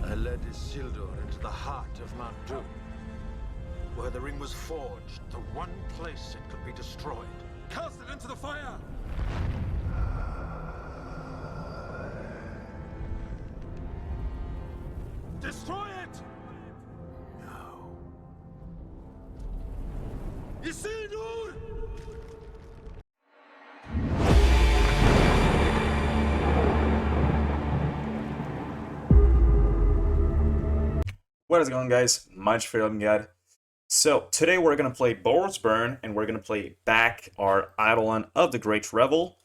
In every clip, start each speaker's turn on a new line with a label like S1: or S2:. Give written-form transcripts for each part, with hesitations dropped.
S1: I led Isildur into the heart of Mount Doom, where the ring was forged, the one place it could be destroyed. Cast it into the fire! Destroy it! No. Isildur!
S2: What is going on, guys? My Smithereens guide. So today we're gonna play Boros Burn and we're gonna play back our Eidolon of the Great Revel.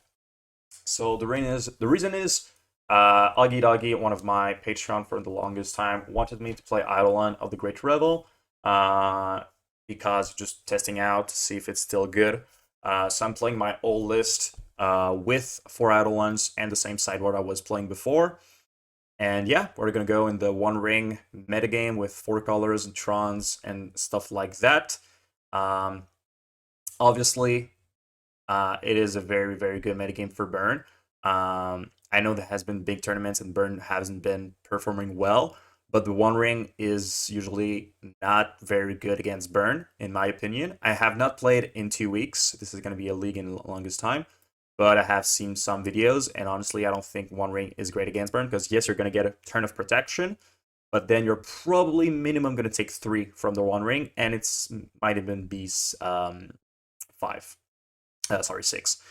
S2: So the reason is Augie Doggy, one of my Patreon for the longest time, wanted me to play Eidolon of the Great Revel because just testing out to see if it's still good. So I'm playing my old list with 4 Eidolons and the same sideboard I was playing before. And yeah, we're gonna go in the one ring metagame with 4 colors and trons and stuff like that. Obviously, it is a very, very good metagame for Burn. I know there has been big tournaments and Burn hasn't been performing well, but the one ring is usually not very good against Burn, in my opinion. I have not played in 2 weeks. This is gonna be a league in the longest time. But I have seen some videos, and honestly, I don't think one ring is great against Burn, because yes, you're going to get a turn of protection, but then you're probably minimum going to take 3 from the one ring, and it's might even be 5. Sorry, 6.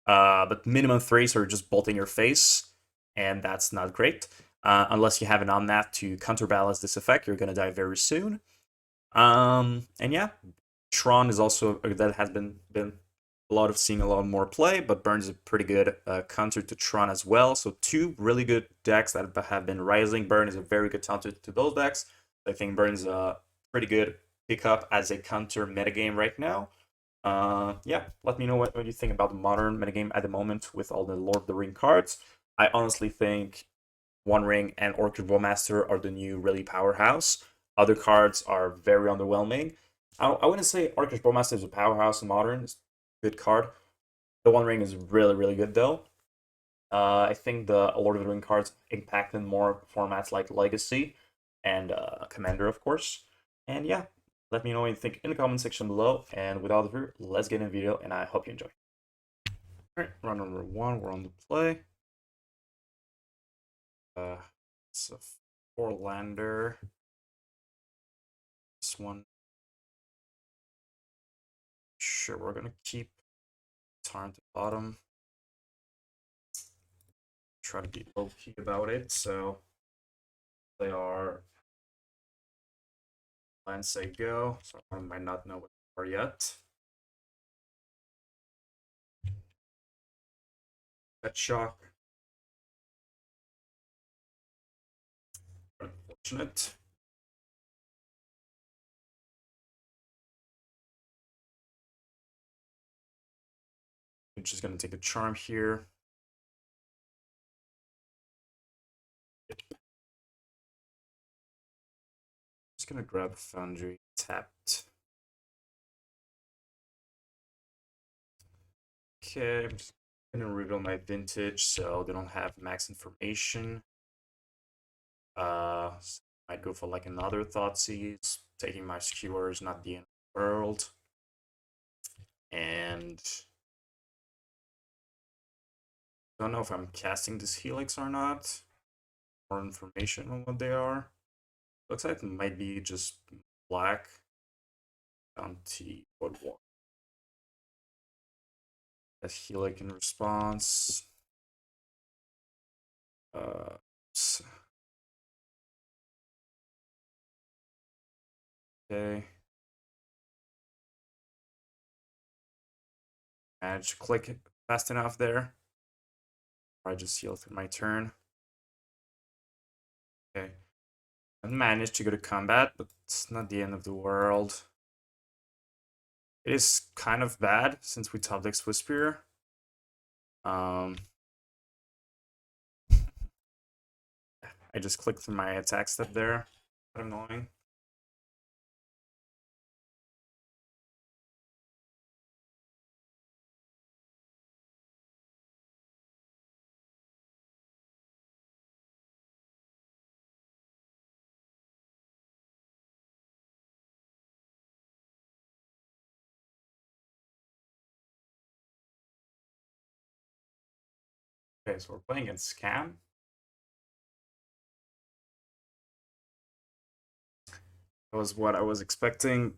S2: But minimum 3, so you're just bolting your face, and that's not great. Unless you have an Omnath to counterbalance this effect, you're going to die very soon. And yeah, Tron is also, that has been seeing a lot more play, but Burn is a pretty good counter to Tron as well. So 2 really good decks that have been rising. Burn is a very good counter to those decks. I think Burn's a pretty good pickup as a counter metagame right now. Yeah, let me know what you think about the modern metagame at the moment with all the Lord of the Ring cards. I honestly think One Ring and Orchid Bowmaster are the new really powerhouse. Other cards are very underwhelming. I wouldn't say Orchid Bowmaster is a powerhouse in modern. It's good card. The One Ring is really, really good though. I think the Lord of the Ring cards impact in more formats like Legacy and Commander, of course. And yeah, let me know what you think in the comment section below. And without further ado, let's get in the video, and I hope you enjoy. Alright, round number 1, we're on the play. It's a 4-lander. This one. Sure, we're gonna keep Tarn to bottom. Try to be low key about it, so they are and say go, so I might not know what they are yet. That shock. Unfortunate. I'm just gonna take a charm here. Just gonna grab a Foundry, tapped. Okay, I'm just gonna reveal my vintage so they don't have max information. So I'd go for like another Thoughtseize. Taking my Skewer is not the end of the world. And I don't know if I'm casting this Helix or not. More information on what they are. Looks like it might be just black. Bounty, what one? As Helix in response. Okay. Managed to click it fast enough there. I just heal through my turn. Okay. I managed to go to combat, but it's not the end of the world. It is kind of bad since we top deck Swiftspear. I just clicked through my attack step there. Quite annoying. Okay, so we're playing against Scam. That was what I was expecting.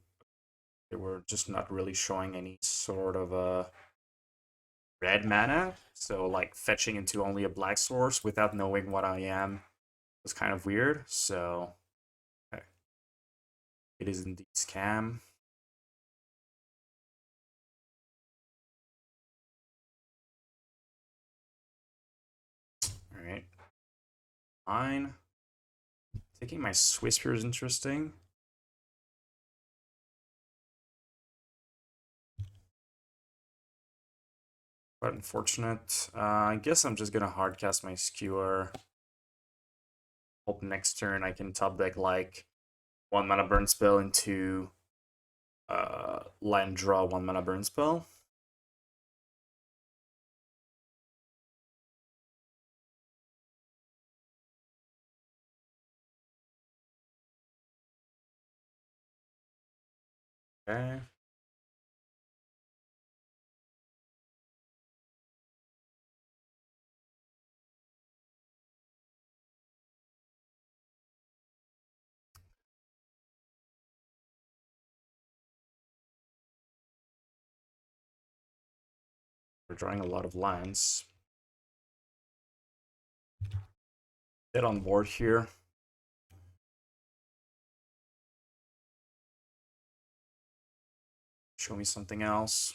S2: They were just not really showing any sort of a red mana, so like fetching into only a black source without knowing what I am was kind of weird. So okay. It is indeed Scam. All right, fine. Taking my Swiftspear is interesting. But unfortunate. I guess I'm just gonna hardcast my Skewer. Hope next turn I can top deck like 1 mana burn spell into land draw 1 mana burn spell. Okay. We're drawing a lot of lines. Get on board here. Show me something else.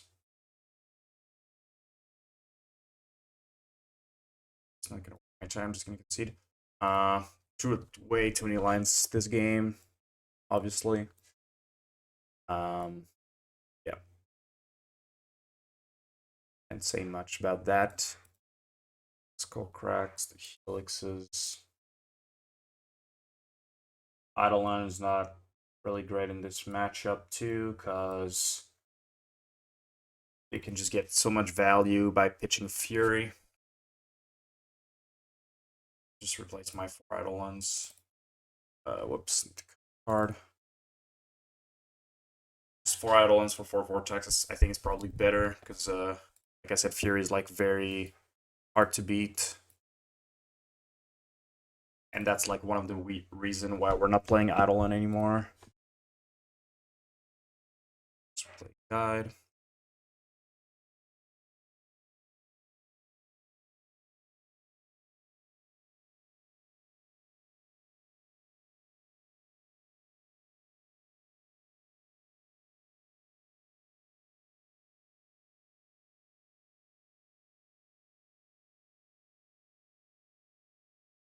S2: It's not gonna work my time, I'm just gonna concede. Drew way too many lines this game, obviously. Yeah. Can't say much about that. Skullcracks, the Helixes. Eidolon is not really great in this matchup too, because you can just get so much value by pitching Fury. Just replace my 4 Eidolons. Whoops, card. Just 4 Eidolons for 4 Vortexes, I think it's probably better, because like I said, Fury is like very hard to beat. And that's like one of the reason why we're not playing Eidolon anymore. Let's play Guide.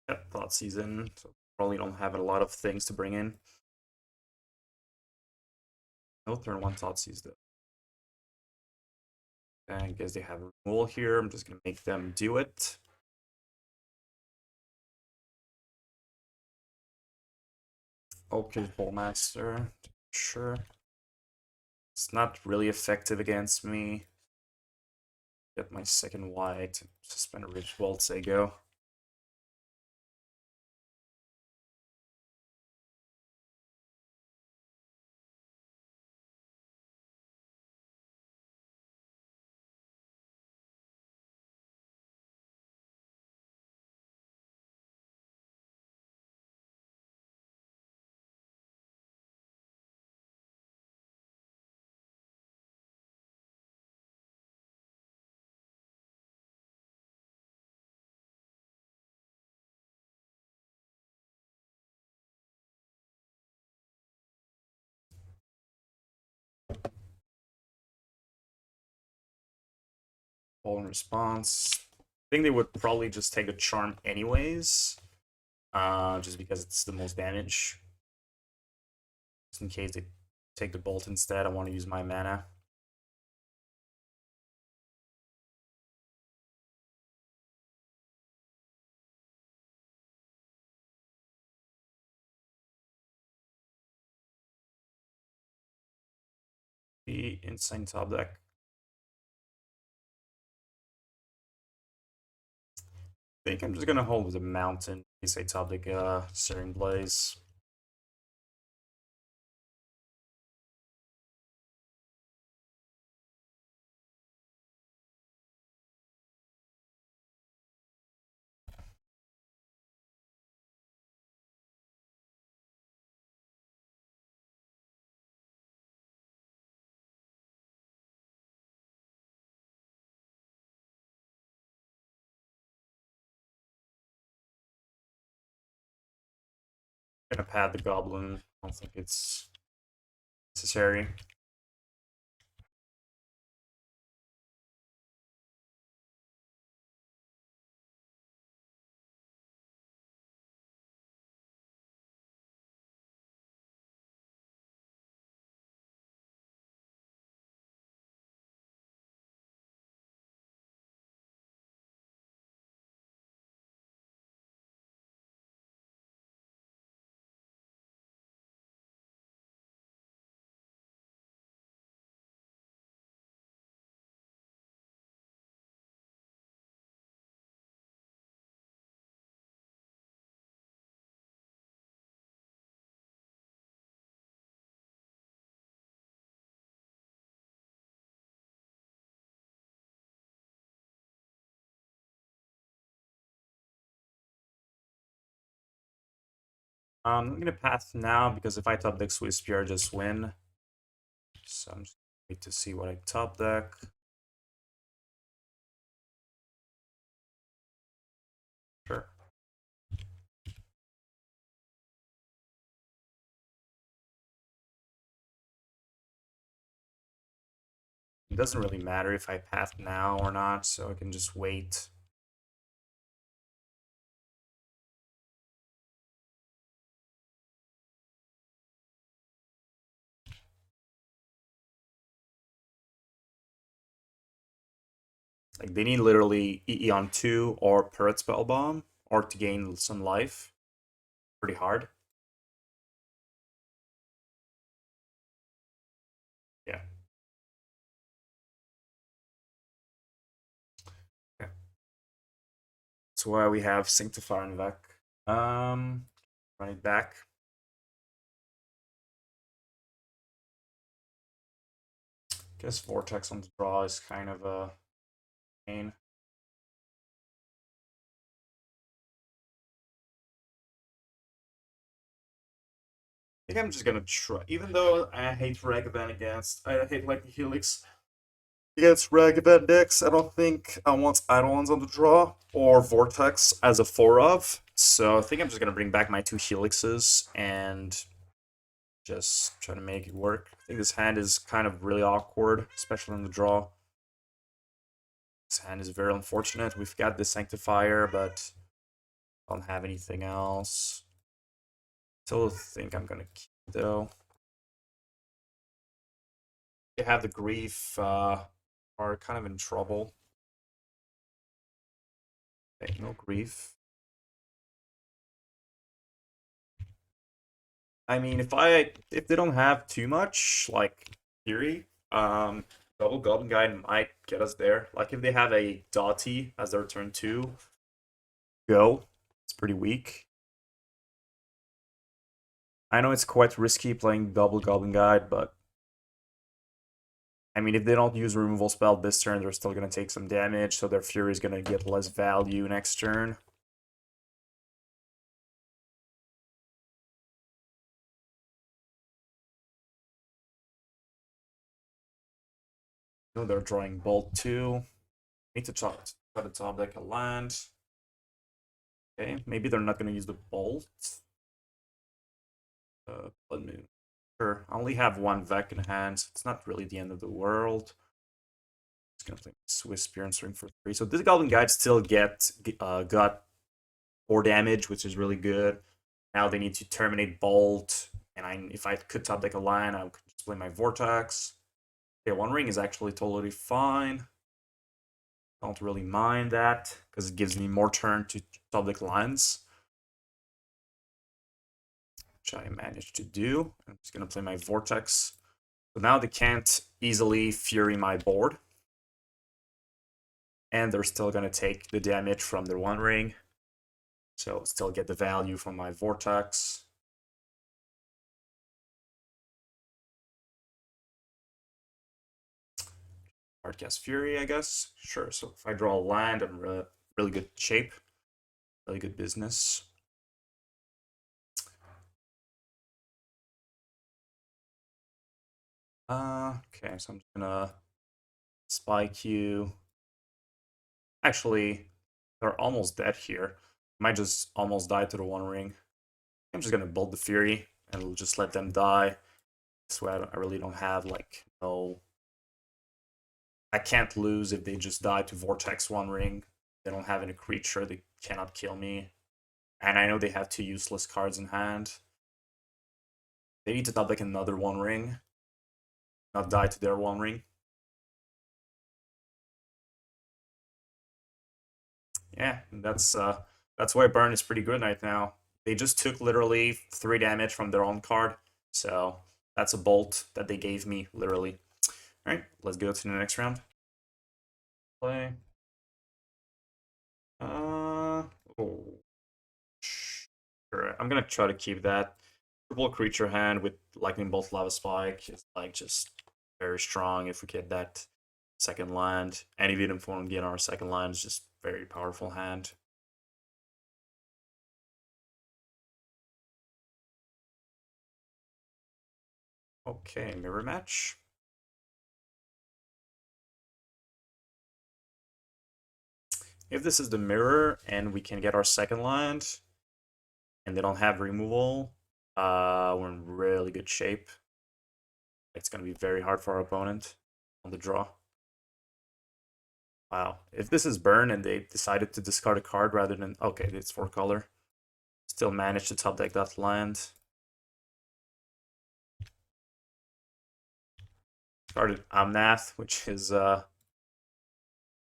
S2: Yep, Thought Season, so probably don't have a lot of things to bring in. No turn 1 Thoughtseize though. And I guess they have a removal here. I'm just gonna make them do it. Okay, Ballmaster. Sure. It's not really effective against me. Get my second white. Suspend a Ritual, say go. Call in response. I think they would probably just take a charm anyways. Just because it's the most damage. Just in case they take the bolt instead, I want to use my mana. The insane top deck. I think I'm just gonna hold with the mountain in case I top deck Searing Blaze. gonna pad the Goblin. I don't think it's necessary. I'm gonna pass now because if I top deck Swiftspear, I just win. So I'm just wait to see what I top deck. Sure. It doesn't really matter if I pass now or not, so I can just wait. Like they need literally EE on 2 or Turret Spellbomb or to gain some life. Pretty hard. Yeah. Okay. That's why we have Sanctifier and en-Vec. Run it back. Guess Vortex on the draw is kind of a pain. I think I'm just gonna try, even though I hate Ragavan I hate Lightning Helix against Ragavan decks. I don't think I want Eidolons on the draw or Vortex as a 4-of. So I think I'm just gonna bring back my 2 Helixes and just try to make it work. I think this hand is kind of really awkward, especially on the draw. This hand is very unfortunate. We've got the Sanctifier, but I don't have anything else. Still think I'm gonna keep it though. They have the Grief, are kind of in trouble. Okay, no Grief. I mean, if they don't have too much, like Fury, Double Goblin Guide might get us there. Like if they have a Dottie as their turn 2, go. It's pretty weak. I know it's quite risky playing Double Goblin Guide, but I mean, if they don't use a removal spell this turn, they're still going to take some damage, so their Fury is going to get less value next turn. No, they're drawing Bolt 2. Need to try to top deck a land. Okay, maybe they're not going to use the Bolt. Blood Moon. Sure, I only have 1 Vec in hand, so it's not really the end of the world. Just gonna play Swiftspear and swing for 3. So this Goblin Guide still got 4 damage, which is really good. Now they need to terminate Bolt, and if I could top deck a line, I could just play my Vortex. Okay, 1 ring is actually totally fine. Don't really mind that, because it gives me more turn to top deck lines. Which I managed to do. I'm just gonna play my Vortex. So now they can't easily Fury my board. And they're still gonna take the damage from their 1 ring. So still get the value from my Vortex. Hardcast Fury, I guess. Sure, so if I draw a land, I'm in really good shape. Really good business. Okay, so I'm just gonna spike you. Actually, they're almost dead here. Might just almost die to the 1 ring. I'm just gonna build the Fury and we'll just let them die. This way I really don't have like no. I can't lose if they just die to Vortex One Ring. They don't have any creature, they cannot kill me. And I know they have 2 useless cards in hand. They need to top deck another One Ring. Not die to their One Ring. Yeah, that's why Burn is pretty good right now. They just took literally 3 damage from their own card. So that's a bolt that they gave me, literally. Alright, let's go to the next round. Play. Oh. Sure. I'm gonna try to keep that. Triple creature hand with Lightning Bolt, Lava Spike is like just very strong if we get that second land. And even if we don't get our second land, it's just very powerful hand. Okay, mirror match. If this is the mirror and we can get our second land and they don't have removal, we're in really good shape. It's going to be very hard for our opponent on the draw. Wow. If this is burn and they decided to discard a card rather than... Okay, it's 4 color. Still managed to top deck that land. Started Amnath, which is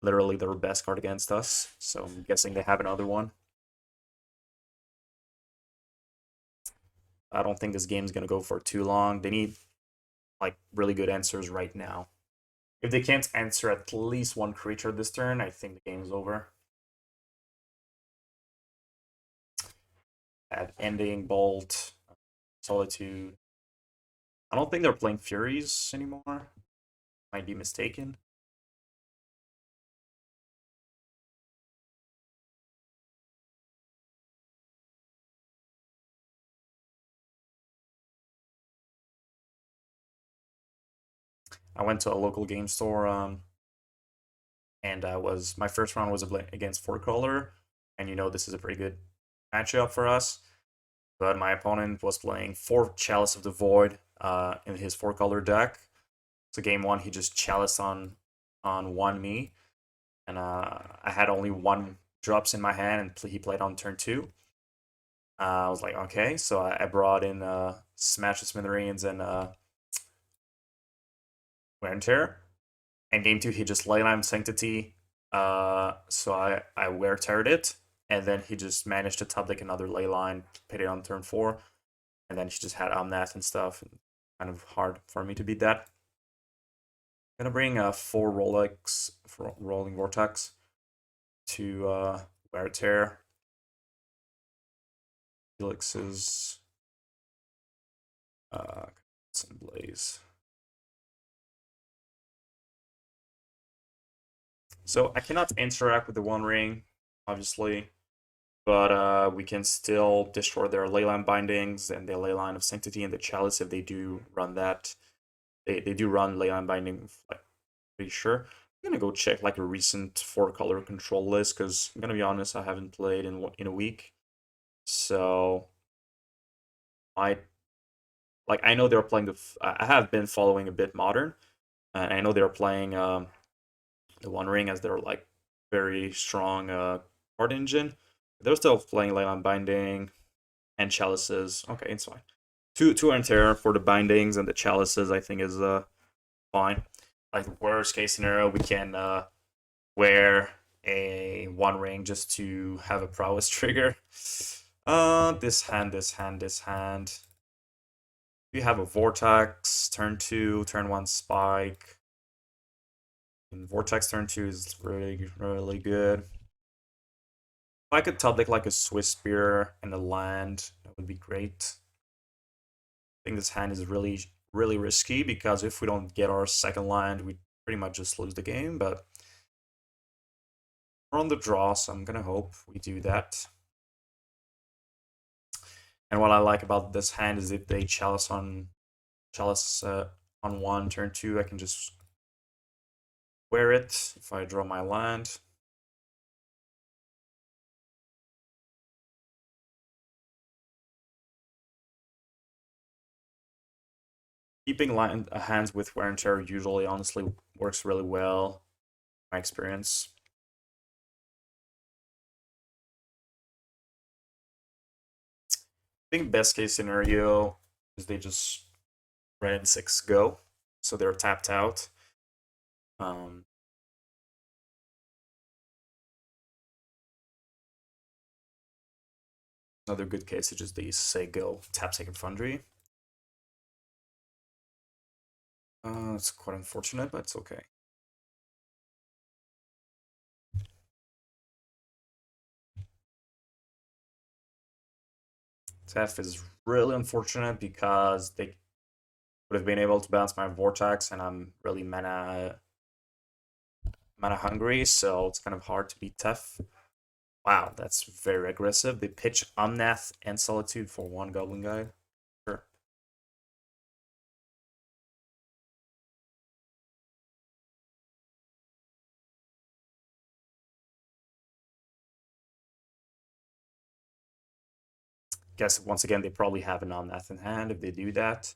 S2: literally their best card against us. So I'm guessing they have another one. I don't think this game's going to go for too long. They need like really good answers right now. If they can't answer at least 1 creature this turn, I think the game's over. Add Ending, Bolt, Solitude. I don't think they're playing Furies anymore. Might be mistaken. I went to a local game store and my first round was against 4 color, and you know this is a pretty good matchup for us. But my opponent was playing 4 Chalice of the Void in his 4 color deck. So game 1 he just Chalice on 1 me, and I had only 1 drops in my hand, and he played on turn 2. I was like, okay, so I brought in Smash the Smithereens and Wear and Tear. And game 2, he just Leyline Sanctity. So I Wear Teared it. And then he just managed to top deck another Leyline, put it on turn 4. And then he just had Omnath and stuff. And kind of hard for me to beat that. I'm going to bring 4 Rolex for Roiling Vortex to Wear Tear. Helix's Sacred Blaze. So I cannot interact with the One Ring, obviously, but we can still destroy their Leyline Bindings and their Leyline of Sanctity and the Chalice if they do run that. They do run Leyline Binding, like, pretty sure. I'm gonna go check like a recent 4 color control list because I'm gonna be honest, I haven't played in a week. So I know they're playing I have been following a bit Modern, and I know they're playing the One Ring as their like very strong card engine. They're still playing Leyline Binding and Chalices. Okay, it's fine. Two and Terror for the bindings and the Chalices I think is fine. Like worst case scenario, we can wear a One Ring just to have a prowess trigger. This hand. We have a Vortex, turn 2, turn 1 Spike. And Vortex turn 2 is really, really good. If I could top deck like a Swiftspear and a land, that would be great. I think this hand is really, really risky because if we don't get our second land, we pretty much just lose the game, but we're on the draw, so I'm gonna hope we do that. And what I like about this hand is if they Chalice on 1, turn 2, I can just wear it if I draw my land. keeping hands with wear and tear usually honestly works really well, my experience. I think best case scenario is they just red and 6 go, so they're tapped out. Another good case is just they say go tap Sacred Foundry. It's quite unfortunate, but it's okay. Tef is really unfortunate because they would have been able to bounce my Vortex, and I'm really mana hungry, so it's kind of hard to beat Tef. Wow, that's very aggressive. They pitch Omnath and Solitude for 1 Goblinguide. Sure. Guess once again they probably have an Omnath in hand if they do that.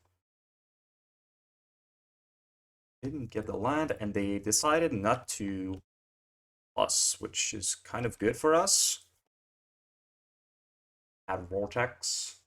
S2: Didn't get the land, and they decided not to plus, which is kind of good for us. Have Vortex.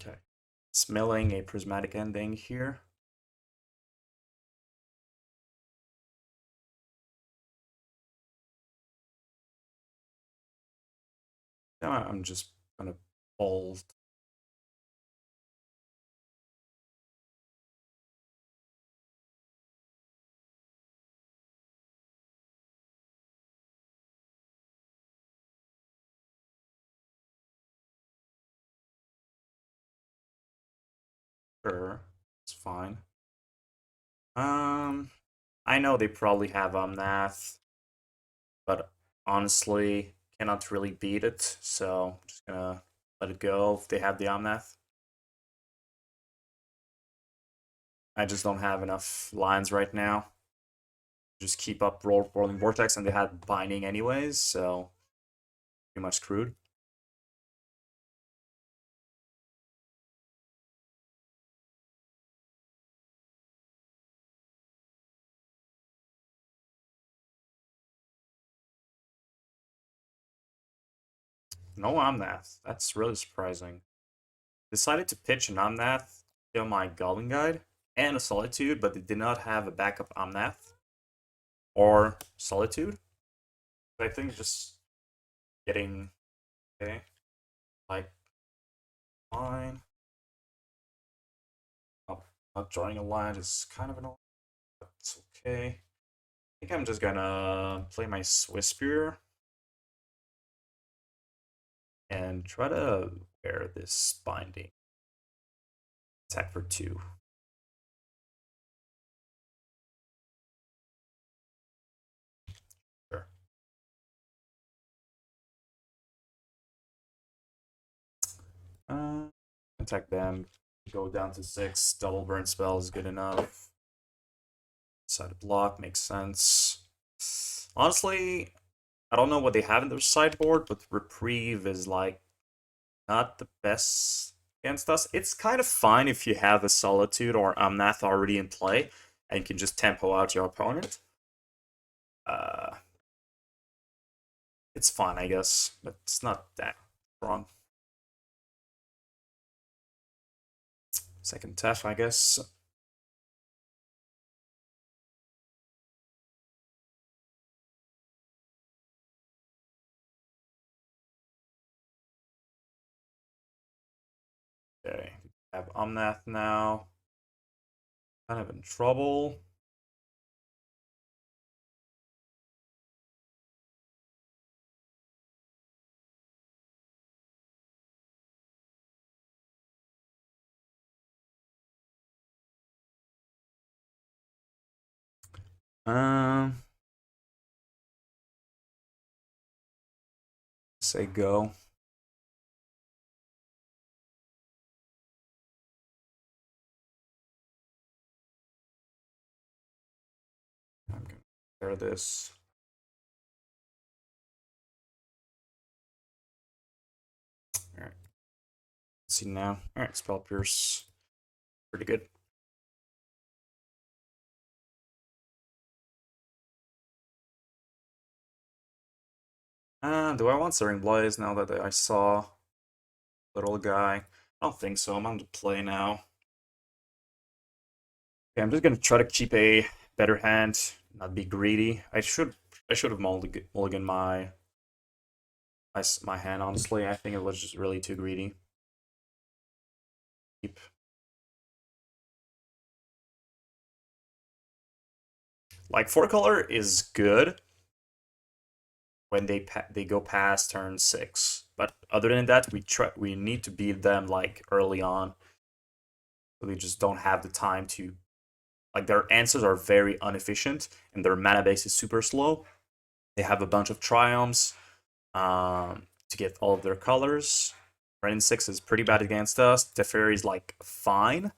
S2: Okay. Smelling a prismatic ending here. Now I'm just gonna fold. Sure, it's fine. I know they probably have Omnath, but honestly, cannot really beat it, so I'm just gonna let it go if they have the Omnath. I just don't have enough lines right now. Just keep up Roiling Vortex, and they had Binding anyways, so pretty much screwed. No Omnath. That's really surprising. Decided to pitch an Omnath, kill my Goblinguide, and a Solitude, but they did not have a backup Omnath or Solitude. I think just getting okay, like fine. Oh, not drawing a line is kind of annoying, but it's okay. I think I'm just gonna play my Swiftspear and try to wear this binding. Attack for 2. Sure. Attack them. Go down to 6. Double burn spell is good enough. Side block makes sense. Honestly, I don't know what they have in their sideboard, but Reprieve is like not the best against us. It's kind of fine if you have a Solitude or Omnath already in play, and you can just tempo out your opponent. It's fine, I guess, but it's not that strong. Second Tef, I guess. Okay, I have Omnath now. Kind of in trouble. Say go. Share this. All right. Let's see now. All right, Spell Pierce. Pretty good. Do I want Searing Blaze now that I saw little guy? I don't think so. I'm on the play now. Okay, I'm just gonna try to keep a better hand, not be greedy. I should have mulliganed my hand, honestly. I think it was just really too greedy. Keep. Like 4-color is good when they go past turn 6, but other than that, we need to beat them like early on. So they just don't have the time to, like, their answers are very inefficient and their mana base is super slow. They have a bunch of triumphs to get all of their colors. Turn 6 is pretty bad against us. Teferi is like fine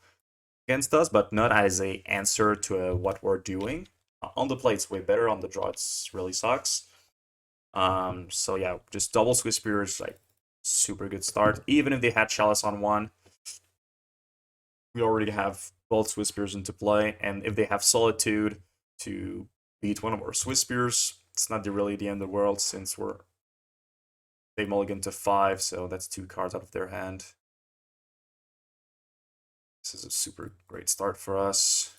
S2: against us, but not as a answer to what we're doing. On the play, it's way better. On the draw, it's really sucks. So yeah, just double Swiftspear is like super good start. Even if they had Chalice on one, we already have both Swiftspears into play, and if they have Solitude to beat one of our Swiftspears, it's not really the end of the world since they mulligan to 5, so that's 2 cards out of their hand. This is a super great start for us.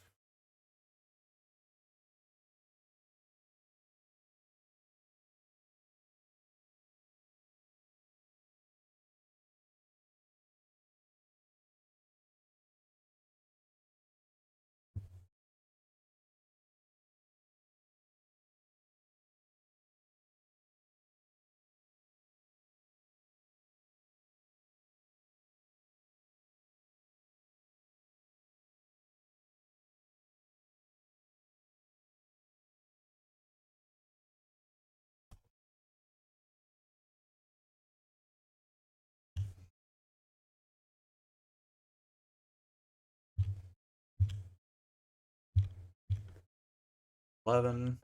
S2: $11.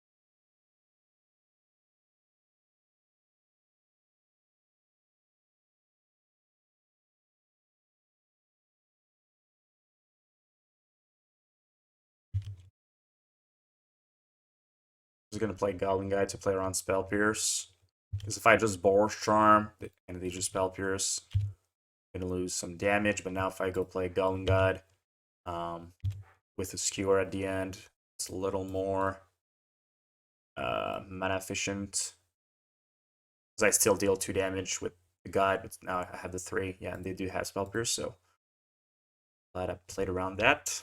S2: Just gonna play Goblin Guide to play around Spell Pierce. Because if I just Boros Charm and they just Spell Pierce, I'm gonna lose some damage. But now if I go play Goblin Guide with a Skewer at the end, it's a little more mana efficient. Because I still deal 2 damage with the Guide, but now I have the 3. Yeah, and they do have Spell Pierce, so glad I played around that.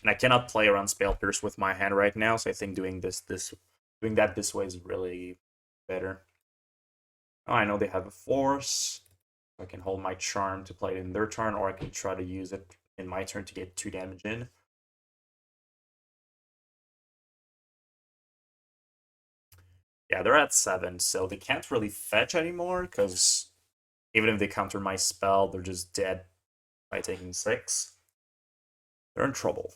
S2: And I cannot play around Spell Pierce with my hand right now, so I think doing that this way is really better. Oh, I know they have a Force. I can hold my Charm to play it in their turn, or I can try to use it in my turn to get 2 damage in. Yeah, they're at 7, so they can't really fetch anymore, because even if they counter my spell, they're just dead by taking 6. They're in trouble.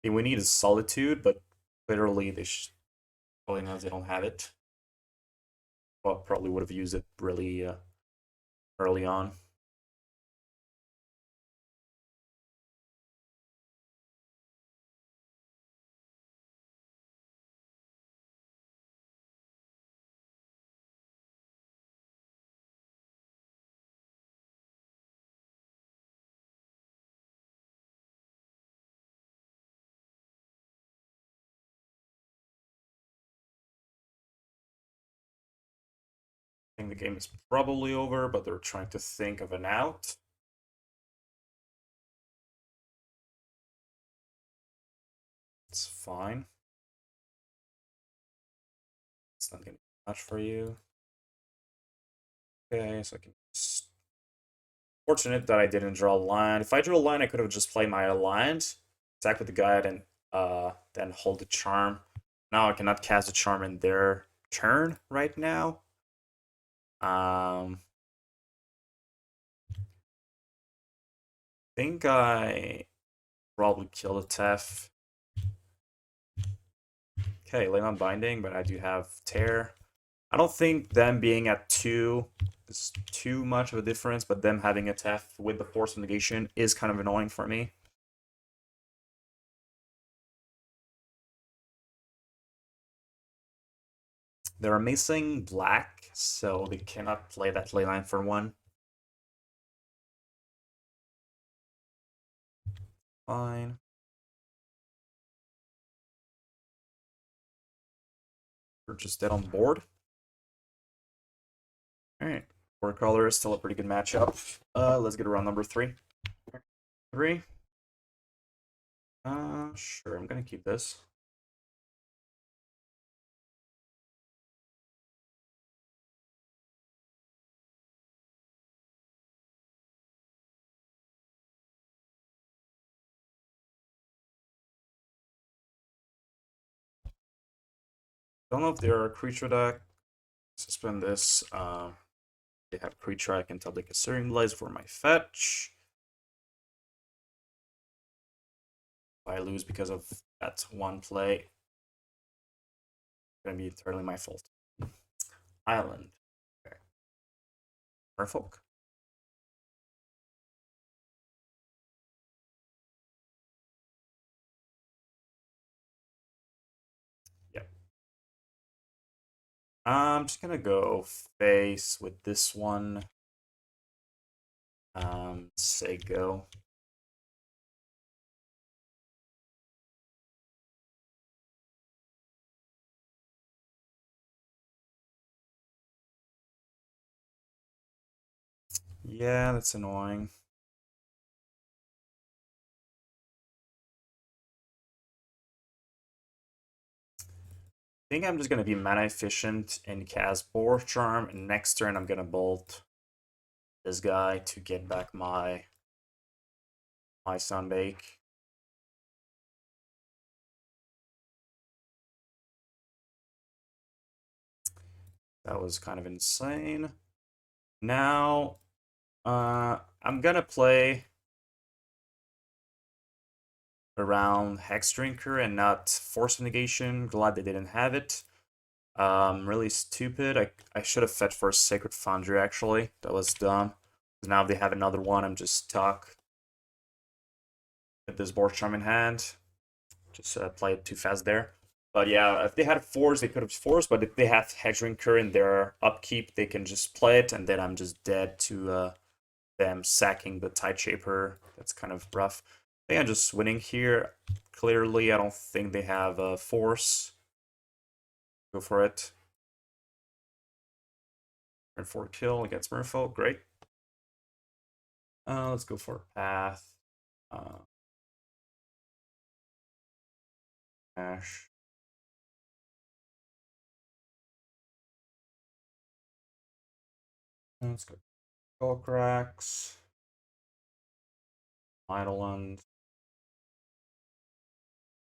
S2: We need is Solitude, but literally they probably knows they don't have it. Well, probably would have used it really early on. I think the game is probably over, but they're trying to think of an out. It's fine. It's not going to be much for you. Okay, so I can just... Fortunate that I didn't draw a line. If I drew a line, I could have just played my Alliance, attack with the Guide, and then hold the Charm. Now I cannot cast a Charm in their turn right now. think I probably kill a Tef. Okay, Ley on Binding, but I do have Tear. I don't think them being at 2 is too much of a difference, but them having a Tef with the Force of Negation is kind of annoying for me. They're missing black, so they cannot play that Leyline for 1. Fine. We're just dead on board. Alright. 4 color is still a pretty good matchup. Let's get around number 3. 3. Sure, I'm gonna keep this. Don't know if they are a creature deck. Suspend this. They have creature. I can tell they can Searing Blaze for my fetch. If I lose because of that one play, it's gonna be entirely my fault. Island. Okay. Merfolk. Yep. I'm just gonna go face with this one. Say go. Yeah, that's annoying. I think I'm just gonna be mana efficient and cast Boros Charm, and next turn I'm gonna bolt this guy to get back my Sunbake. That was kind of insane. Now, I'm gonna play around Hex Drinker and not Force Negation. Glad they didn't have it. Really stupid. I should have fetched for a Sacred Foundry, actually. That was dumb. Now if they have another one, I'm just stuck with this Board Charm in hand. Just play it too fast there. But yeah, if they had force, they could have forced. But if they have Hex Drinker in their upkeep, they can just play it, and then I'm just dead to them sacking the Tide Shaper. That's kind of rough. I think I'm just winning here. Clearly, I don't think they have a force. Go for it. Turn 4 kill against Merfolk. Great. Let's go for Path. Ash. Let's go. Skullcracks. Eidolon.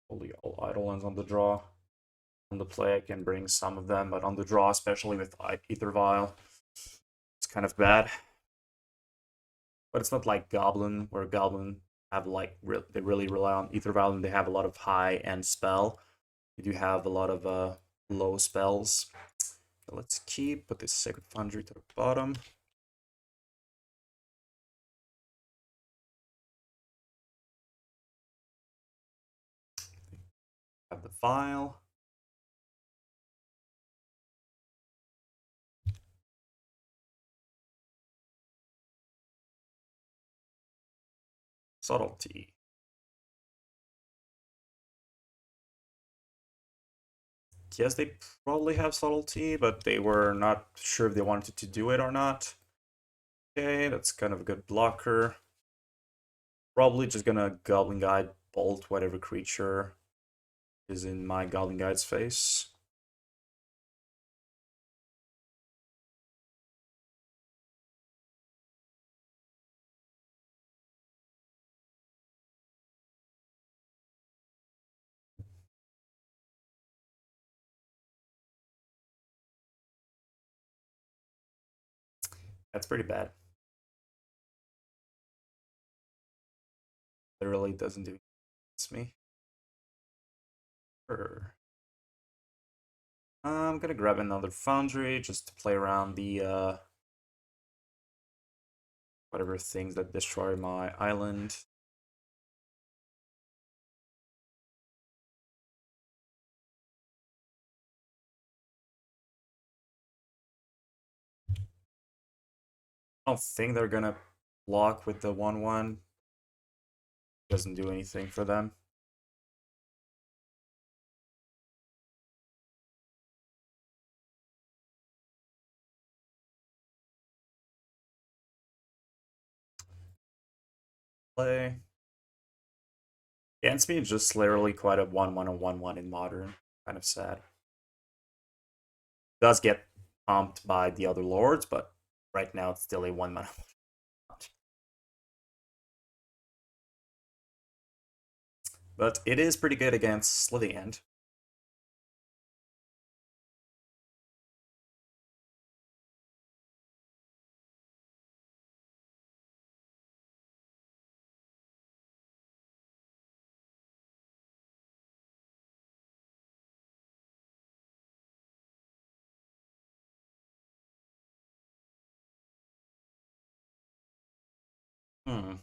S2: Only all Eidolons on the draw. On the play, I can bring some of them, but on the draw, especially with Ether Vial, it's kind of bad. But it's not like Goblin, where Goblin have like they really rely on Ether Vial and they have a lot of high end spell. You do have a lot of low spells. So let's put this Sacred Foundry to the bottom. Have the vial. Subtlety. Yes, they probably have subtlety, but they were not sure if they wanted to do it or not. Okay, that's kind of a good blocker. Probably just gonna Goblin Guide bolt whatever creature is in my Goblin Guide's face. That's pretty bad. literally doesn't do against me. Sure. I'm gonna grab another Foundry just to play around the whatever things that destroy my island. I don't think they're gonna block with the 1/1. Doesn't do anything for them. Play. Against me, it's just literally quite a 1/1 and 1/1 in modern. Kind of sad. Does get pumped by the other lords, but right now it's still a 1/1. But it is pretty good against Slithing End. Hmm.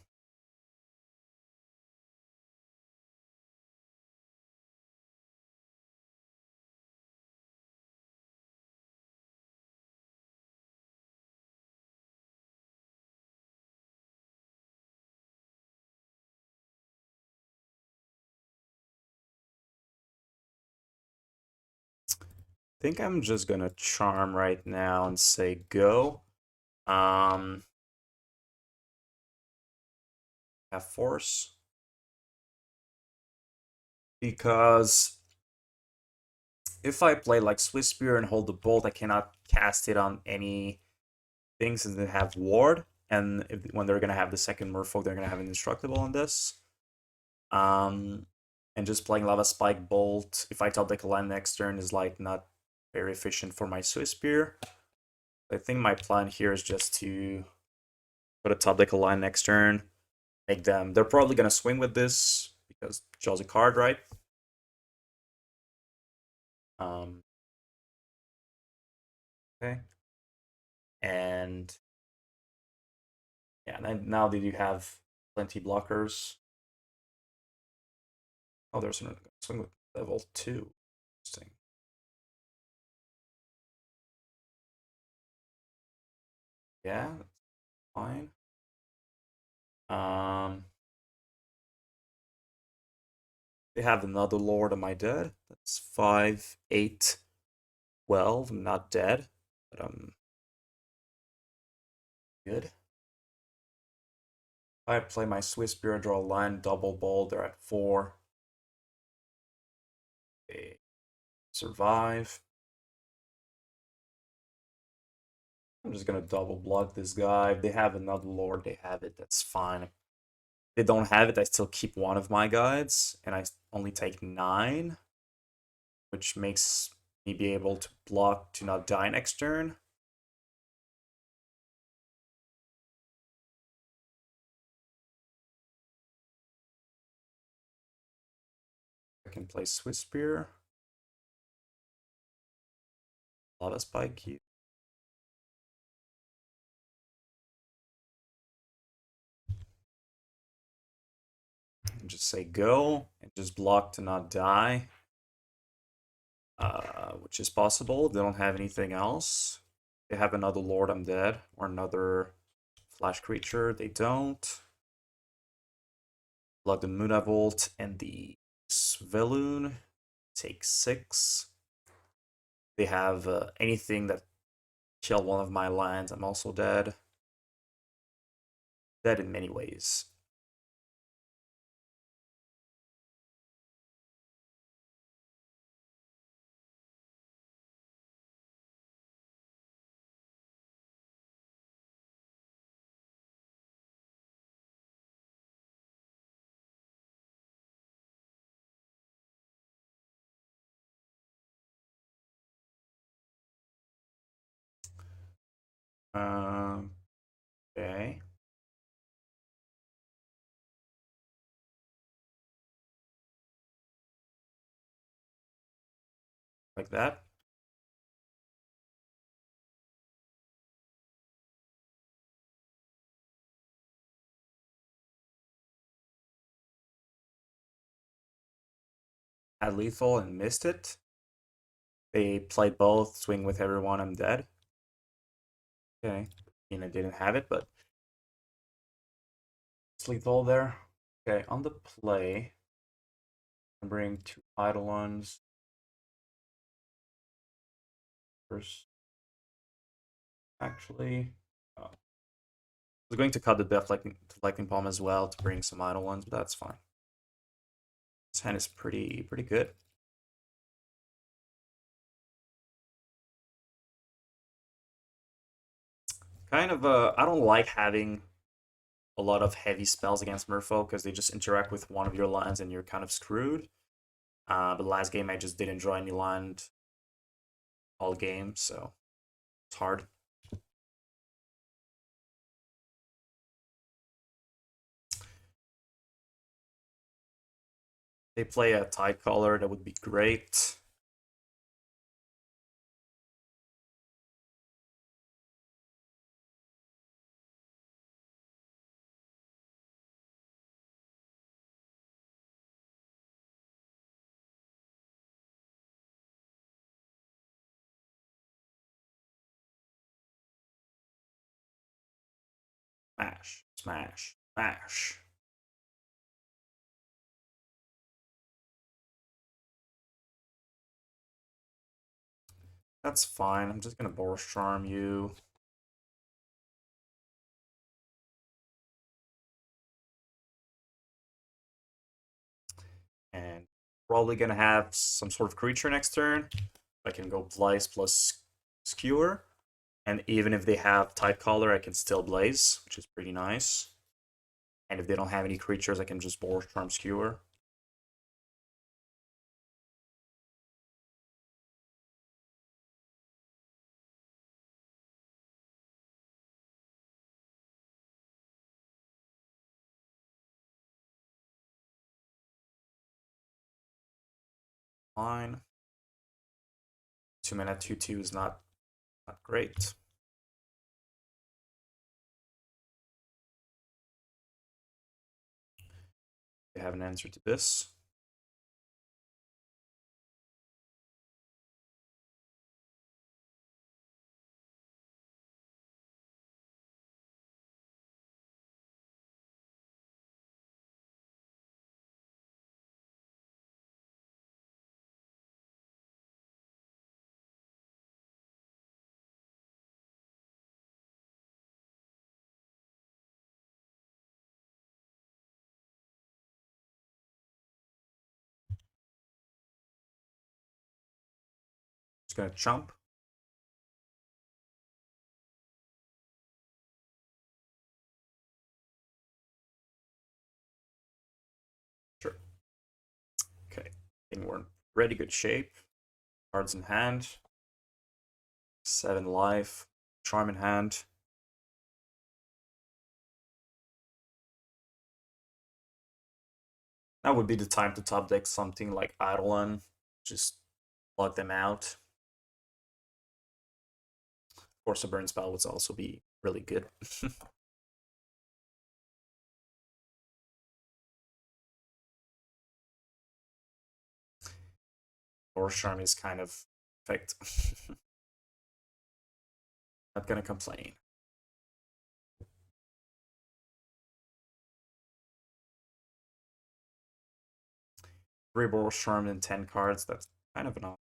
S2: I think I'm just gonna charm right now and say go. Have force. Because if I play like Swiftspear and hold the bolt, I cannot cast it on any things since they have ward. And when they're gonna have the second Merfolk, they're gonna have an indestructible on this. And just playing Lava Spike Bolt, if I top deck a line next turn, is like not very efficient for my Swiftspear. I think my plan here is just to put a top deck a line next turn, make them. They're probably gonna swing with this because draws a card, right? Okay. And yeah, now that you have plenty blockers. Oh, there's another swing with level 2. Interesting. Yeah, that's fine. They have another Lord on my dead. That's 5, 8, 12. I'm not dead, but I'm good. I play my Swiftspear, draw a line, double bold. They're at 4. They survive. I'm just gonna double block this guy. If they have another Lord, they have it. That's fine. If they don't have it, I still keep one of my guides, and I only take 9, which makes me be able to block to not die next turn. I can play Swiftspear. Lava Spike you. And just say go and just block to not die. Which is possible. They don't have anything else. They have another Lord, I'm dead. Or another flash creature, they don't. Block the Munavolt and the Sveloon. Take 6. They have anything that kill one of my lands, I'm also dead. Dead in many ways. Okay. like that. Had lethal and missed it. They played both, swing with everyone, I'm dead. Okay, I didn't have it, but it's lethal there. Okay, on the play, I'm bringing 2 Eidolons. First, actually, oh. I was going to cut the Deflecting Palm as well to bring some Eidolons, but that's fine. This hand is pretty good. Kind of, I don't like having a lot of heavy spells against Merfolk because they just interact with one of your lands and you're kind of screwed. But last game I just didn't draw any land all game, so it's hard. They play a Tide Caller, that would be great. Smash, smash, smash. That's fine. I'm just gonna Boros Charm you. And probably gonna have some sort of creature next turn. I can go Blaze plus Skewer. And even if they have Tide Caller, I can still Blaze, which is pretty nice. And if they don't have any creatures, I can just Boros Charm Skewer. Fine. 2-mana 2/2 is not great. They have an answer to this. Just gonna chump. Sure. Okay. I think we're in pretty good shape. Cards in hand. 7 life. Charm in hand. That would be the time to top deck something like Eidolon. Just plug them out. Of course, a burn spell would also be really good. Boros Charm is kind of perfect. Not gonna complain. 3 Boros Charm and 10 cards, that's kind of enough.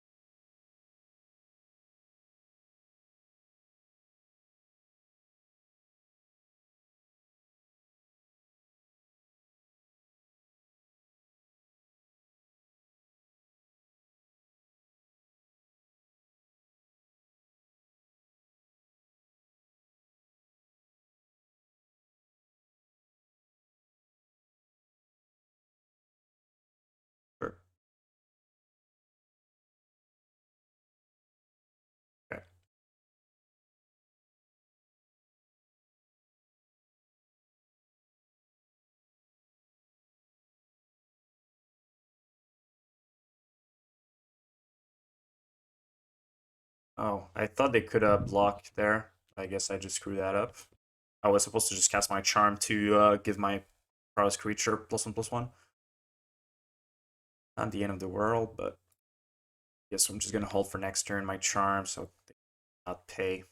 S2: Sure. Oh, I thought they could have blocked there. I guess I just screwed that up. I was supposed to just cast my charm to give my prowess creature +1/+1. Not the end of the world, but I guess I'm just gonna hold for next turn my charm, so they not pay.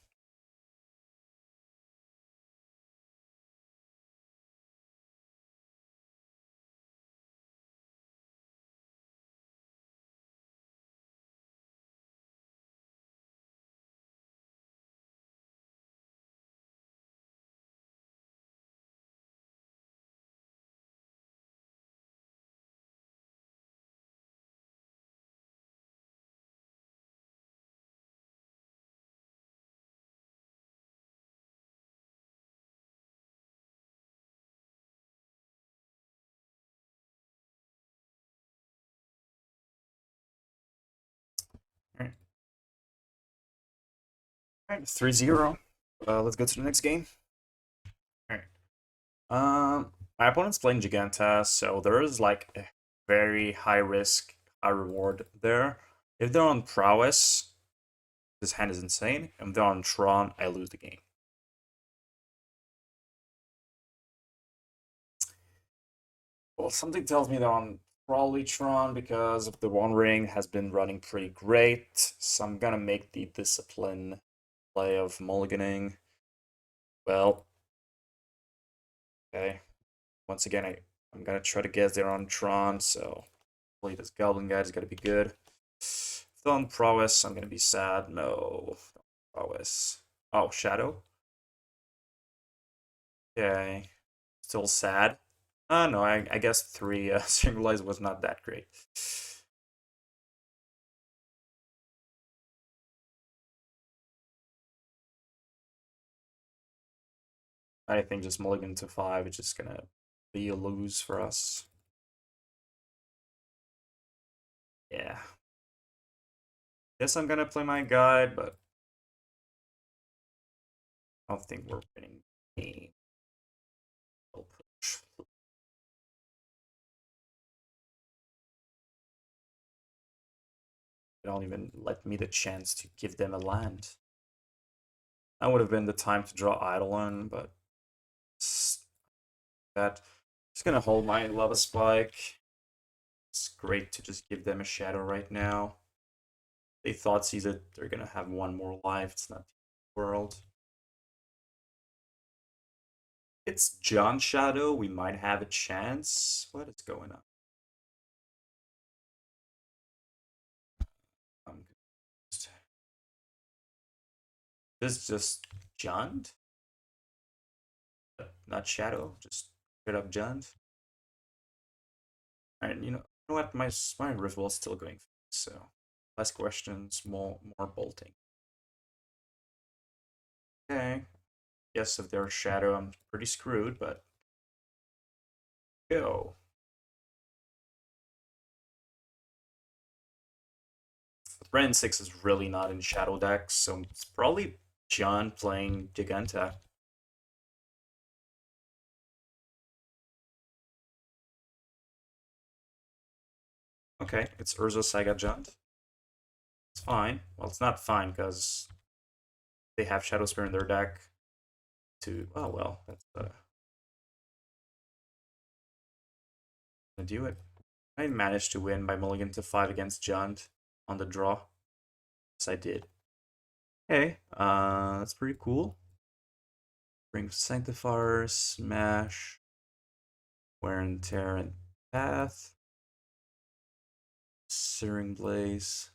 S2: Alright. Alright, 3-0. Let's go to the next game. Alright. My opponent's playing Giganta, so there is like a very high risk, high reward there. If they're on prowess, this hand is insane. If they're on Tron, I lose the game. Well, something tells me they're on probably Tron because of the One Ring has been running pretty great. So I'm gonna make the discipline play of mulliganing. Well, okay. Once again, I'm gonna try to guess they're on Tron, so hopefully this Goblin guy is gonna be good. If they're on prowess, I'm gonna be sad. No, prowess. Oh, Shadow. Okay, still sad. No, I guess 3 Searing Blaze was not that great. I think just mulligan to 5 is just gonna be a lose for us. Yeah. Guess I'm gonna play my guide, but I don't think we're winning the game. I'll push. They don't even let me the chance to give them a land. That would have been the time to draw Eidolon, but that. Just gonna hold my Lava Spike. It's great to just give them a shadow right now. They thought sees it, they're gonna have one more life. It's not the world. It's John Shadow. We might have a chance. What is going on? I'm confused. This is just John? Not Shadow, just straight up John. And you know what? My Revel is still going, so less questions, more bolting. Okay. Yes, if they're Shadow, I'm pretty screwed, but go. Brand 6 is really not in Shadow decks, so it's probably John playing Giganta. Okay, it's Urza Saga John. It's fine. Well, it's not fine because they have Shadow Spear in their deck. Oh well, that's gonna do it. I managed to win by mulligan to 5 against Junt on the draw. Yes, I did. Okay, that's pretty cool. Bring Sanctifier, Smash, Wear and Tear, and Path. Searing Blaze.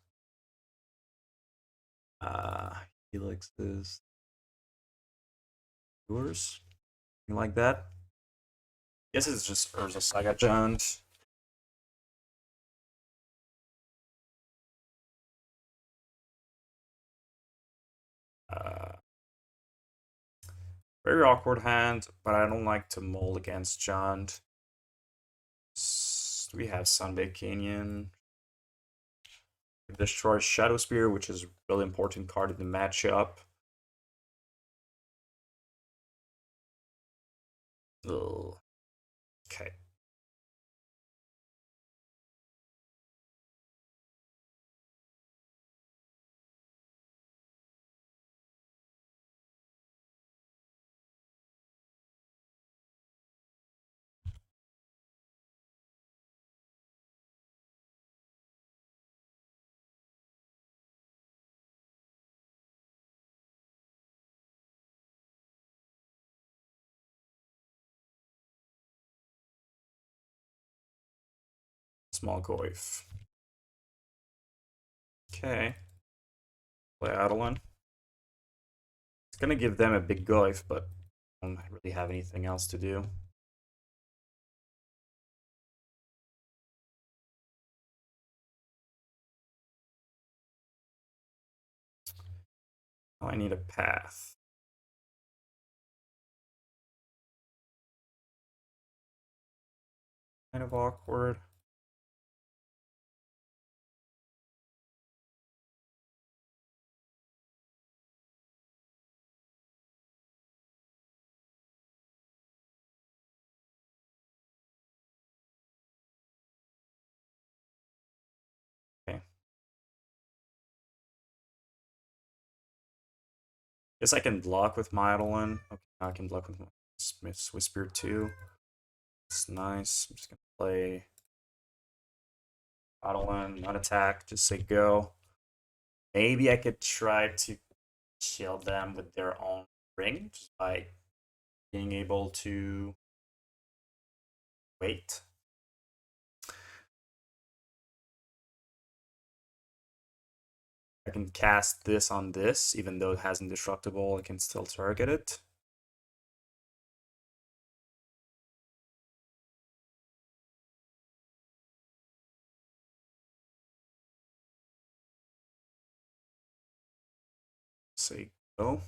S2: Helixes. Yours? You like that? Guess it's just Urza Saga Junt. Very awkward hand, but I don't like to mold against Junt. We have Sunbaked Canyon. It destroys Shadow Spear, which is a really important card in the matchup. Ugh. Okay. Small Goyf. Okay. Play Eidolon. It's gonna give them a big Goyf, but I don't really have anything else to do. Oh, I need a path. Kind of awkward. Okay. Guess I can block with my Eidolon. Okay, I can block with my Swiftspear too. It's nice. I'm just gonna play Eidolon, not attack, just say go. Maybe I could try to kill them with their own ring just by being able to wait. I can cast this on this, even though it has indestructible, I can still target it. Say go.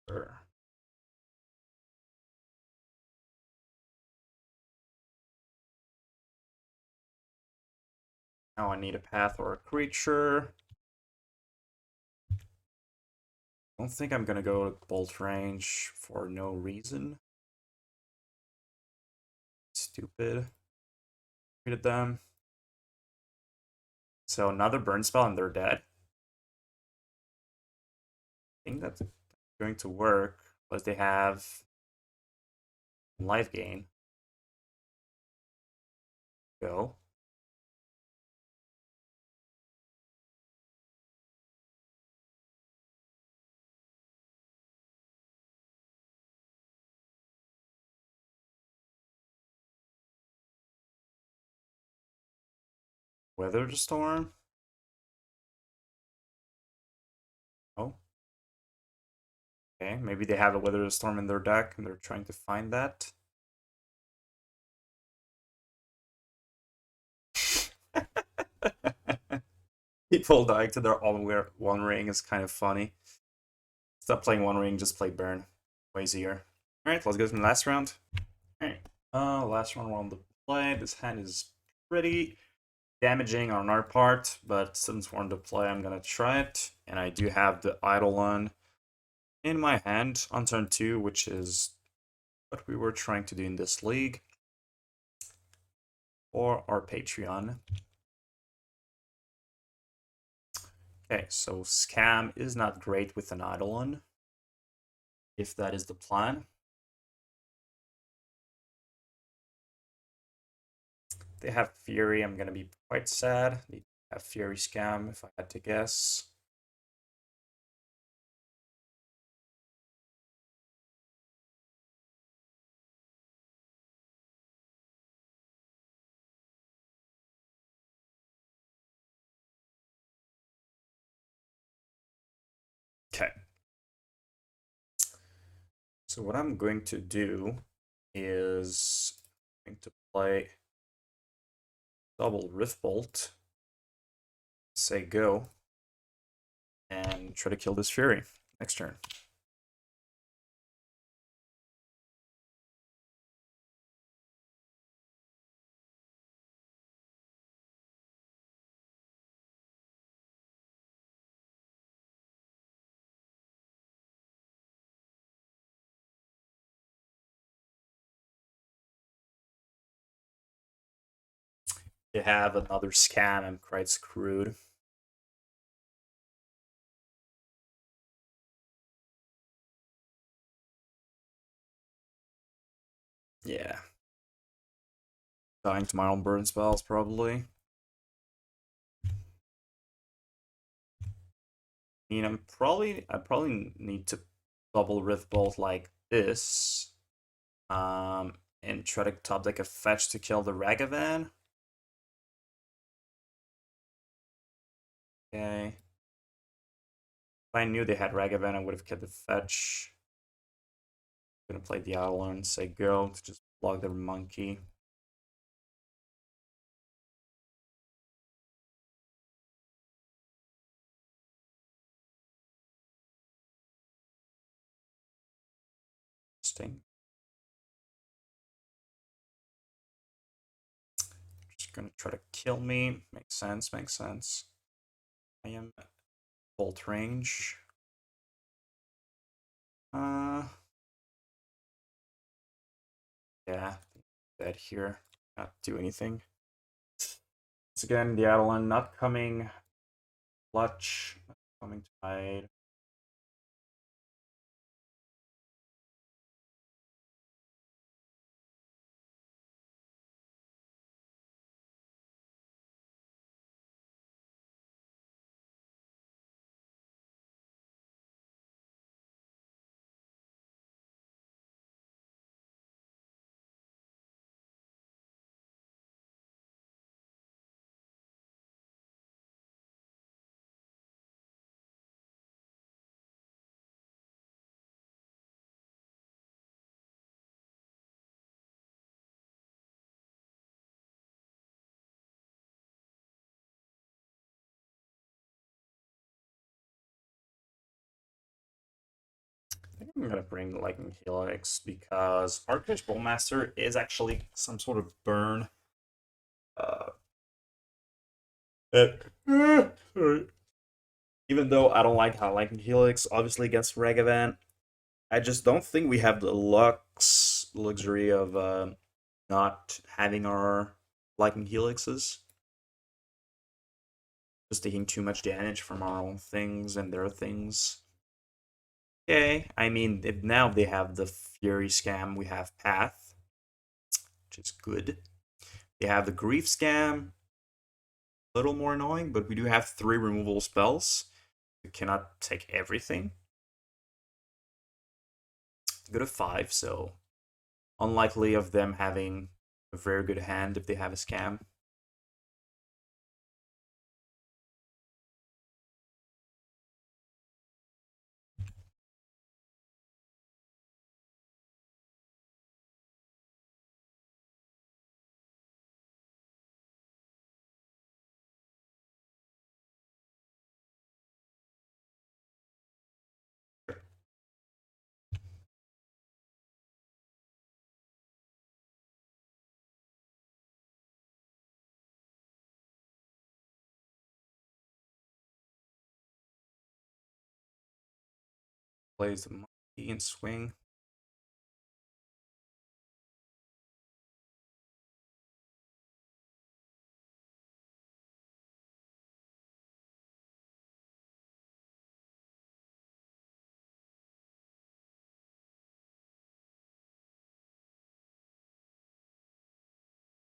S2: Sure. Now I need a path or a creature. I don't think I'm gonna go to bolt range for no reason. Stupid. Treated them. So another burn spell and they're dead. I think that's going to work, but they have life gain. Go. Weather the storm. Oh. Okay, maybe they have a Weather the Storm in their deck and they're trying to find that. People dying to their own One Ring is kind of funny. Stop playing One Ring, just play Burn. Way easier. Alright, let's go to the last round. Alright, last round we're on the play. This hand is pretty damaging on our part, but since we're on the play, I'm gonna try it. And I do have the Eidolon in my hand on turn 2, which is what we were trying to do in this league. Or our Patreon. Okay, so Scam is not great with an Eidolon, if that is the plan. They have Fury, I'm gonna be quite sad. They have Fiery Scam, if I had to guess. Okay. So what I'm going to do is I'm going to play double Riftbolt, say go, and try to kill this Fury next turn. They have another Scam, I'm quite screwed. Yeah. Dying to my own burn spells, probably. mean, I probably need to double Rift Bolt like this. And try to top deck a fetch to kill the Ragavan. Okay. If I knew they had Ragavan, I would have kept the fetch. I'm gonna play the Eidolon and say go to just block the monkey. Interesting. Just gonna try to kill me. Makes sense, makes sense. I am bolt range. Yeah, dead here. Not do anything. Once again, the Eidolon not coming. Clutch, not coming to hide. I think I'm gonna bring Lightning Helix because Archfish Bowmaster is actually some sort of burn. Sorry. Even though I don't like how Lightning Helix obviously against Ragavan, I just don't think we have the luxury of not having our Lightning Helixes. Just taking too much damage from our own things and their things. Okay, I mean, if now they have the Fury Scam, we have Path, which is good. They have the Grief Scam, a little more annoying, but we do have 3 removal spells. We cannot take everything. Go to 5, so unlikely of them having a very good hand if they have a Scam. Plays the monkey and swing.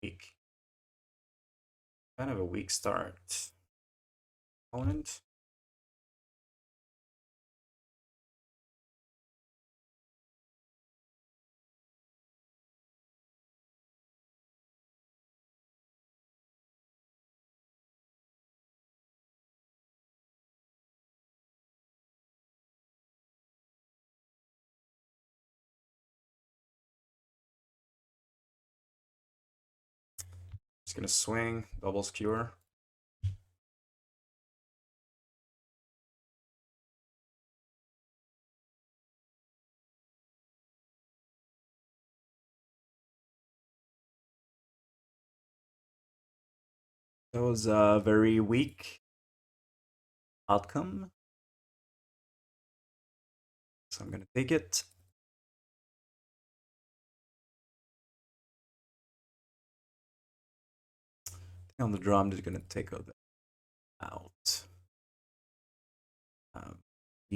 S2: Weak. Kind of a weak start. Opponent. Just gonna swing, double skewer. That was a very weak outcome. So I'm gonna take it. On the drum, just gonna take it out.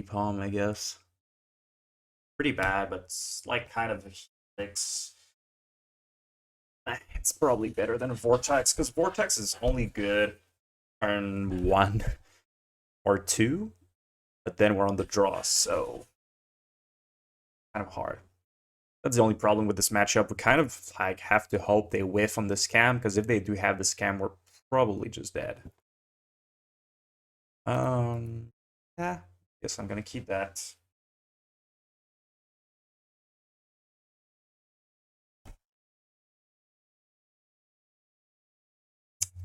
S2: Palm, I guess. Pretty bad, but it's like kind of a fix. It's probably better than a Vortex, because Vortex is only good turn 1 or 2. but then we're on the draw, so kind of hard. That's the only problem with this matchup. We kind of like have to hope they whiff on the scam, because if they do have the scam, we're probably just dead. Yeah, guess I'm gonna keep that.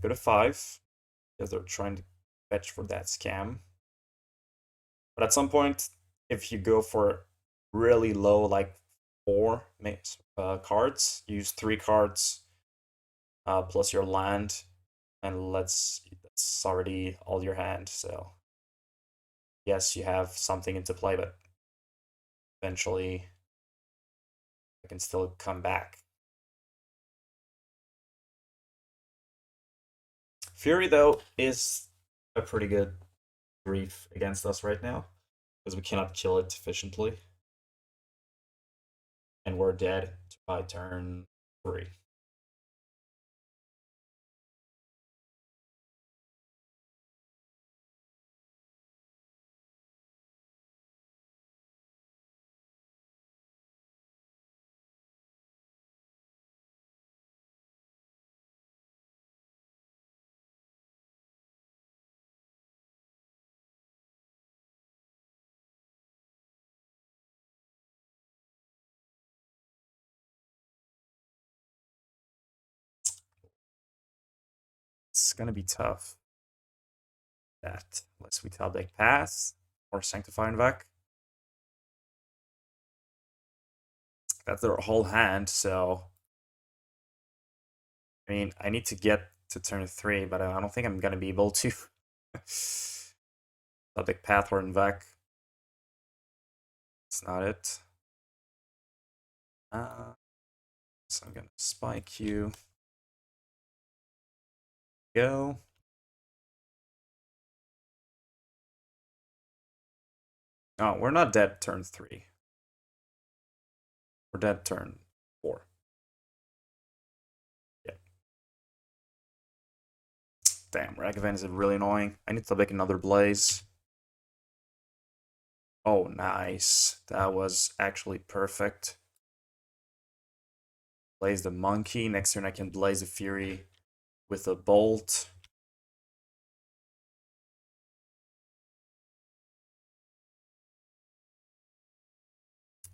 S2: Go to 5, because they're trying to fetch for that scam. But at some point, if you go for really low, like 4 cards, use 3 cards plus your land, and that's already all your hand. So yes, you have something into play, but eventually I can still come back. Fury, though, is a pretty good grief against us right now, because we cannot kill it efficiently. And we're dead by turn 3. It's gonna be tough. That unless we top deck pass or Sanctifier en-Vec. That's their whole hand, so I mean I need to get to turn 3, but I don't think I'm gonna be able to. Top deck path or en-Vec. It's not it. So I'm gonna spike you. Go. Oh, we're not dead turn 3. We're dead turn 4. Yeah. Damn, Ragavan is really annoying. I need to make another Blaze. Oh, nice. That was actually perfect. Blaze the Monkey. Next turn I can Blaze the Fury with a Bolt.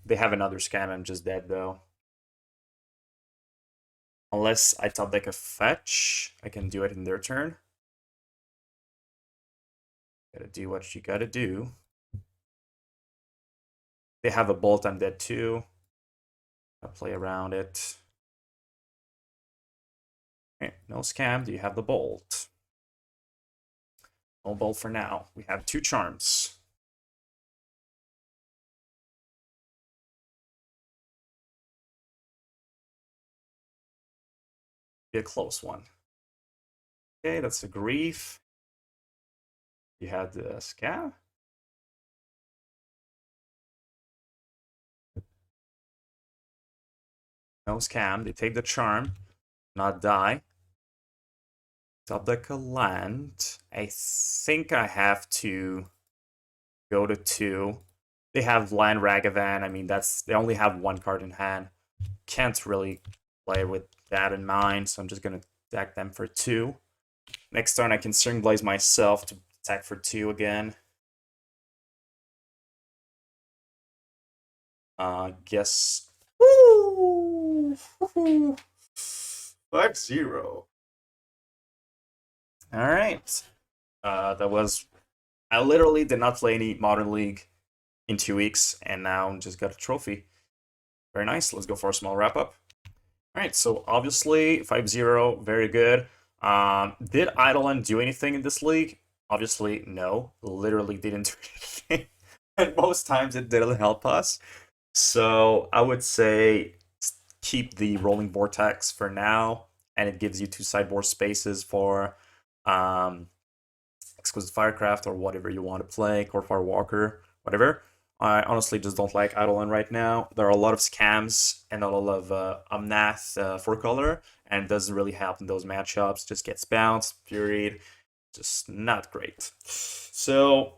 S2: They have another scam, I'm just dead though. Unless I top deck a fetch, I can do it in their turn. Gotta do what you gotta do. They have a Bolt, I'm dead too. I'll play around it. Okay, no scam, do you have the Bolt? No Bolt for now. We have 2 charms. Be a close one. Okay, that's a grief. You had the scam. No scam. They take the charm, not die. Top deck a land. I think I have to go to 2. They have land Ragavan. I mean, they only have 1 card in hand. Can't really play with that in mind, so I'm just gonna attack them for 2. Next turn, I can Searing Blaze myself to attack for 2 again. Guess. Woo! 5-0. All right. That was. I literally did not play any Modern League in 2 weeks, and now just got a trophy. Very nice. Let's go for a small wrap up. All right. So obviously 5-0, very good. Did Eidolon do anything in this league? Obviously, no. Literally didn't do anything. And most times it didn't help us. So I would say keep the Roiling Vortex for now, and it gives you 2 sideboard spaces for Exquisite Firecraft or whatever you want to play, Corfire Walker, whatever. I honestly just don't like Eidolon right now. There are a lot of scams and a lot of Omnath for color, and it doesn't really help in those matchups. Just gets bounced, furied, just not great. So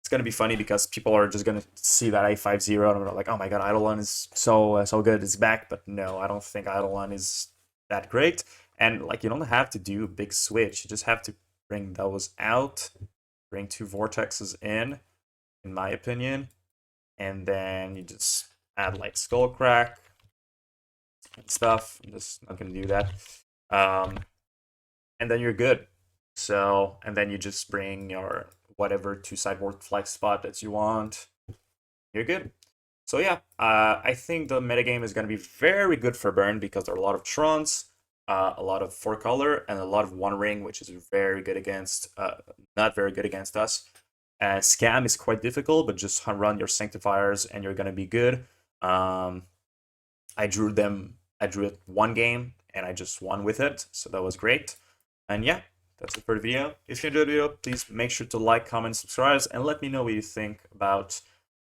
S2: it's gonna be funny because people are just gonna see that A50 and they're like, oh my god, Eidolon is so good, it's back. But no, I don't think Eidolon is that great. And like, you don't have to do a big switch. You just have to bring those out, bring 2 vortexes in my opinion, and then you just add like Skullcrack and stuff. I'm just not gonna do that. And then you're good. So, and then you just bring your whatever 2 sideboard flex spot that you want. You're good. So yeah, I think the metagame is going to be very good for Burn because there are a lot of Trons, a lot of 4 color, and a lot of One Ring, which is very good against, not very good against us. Scam is quite difficult, but just run your Sanctifiers and you're going to be good. I drew it 1 game and I just won with it, so that was great. And yeah, that's it for the video. If you enjoyed the video, please make sure to like, comment, subscribe, and let me know what you think about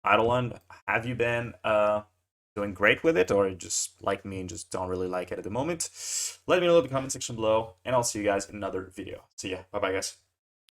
S2: Eidolon. Have you been doing great with it, or just like me and just don't really like it at the moment? Let me know in the comment section below, and I'll see you guys in another video. See ya. Bye-bye, guys.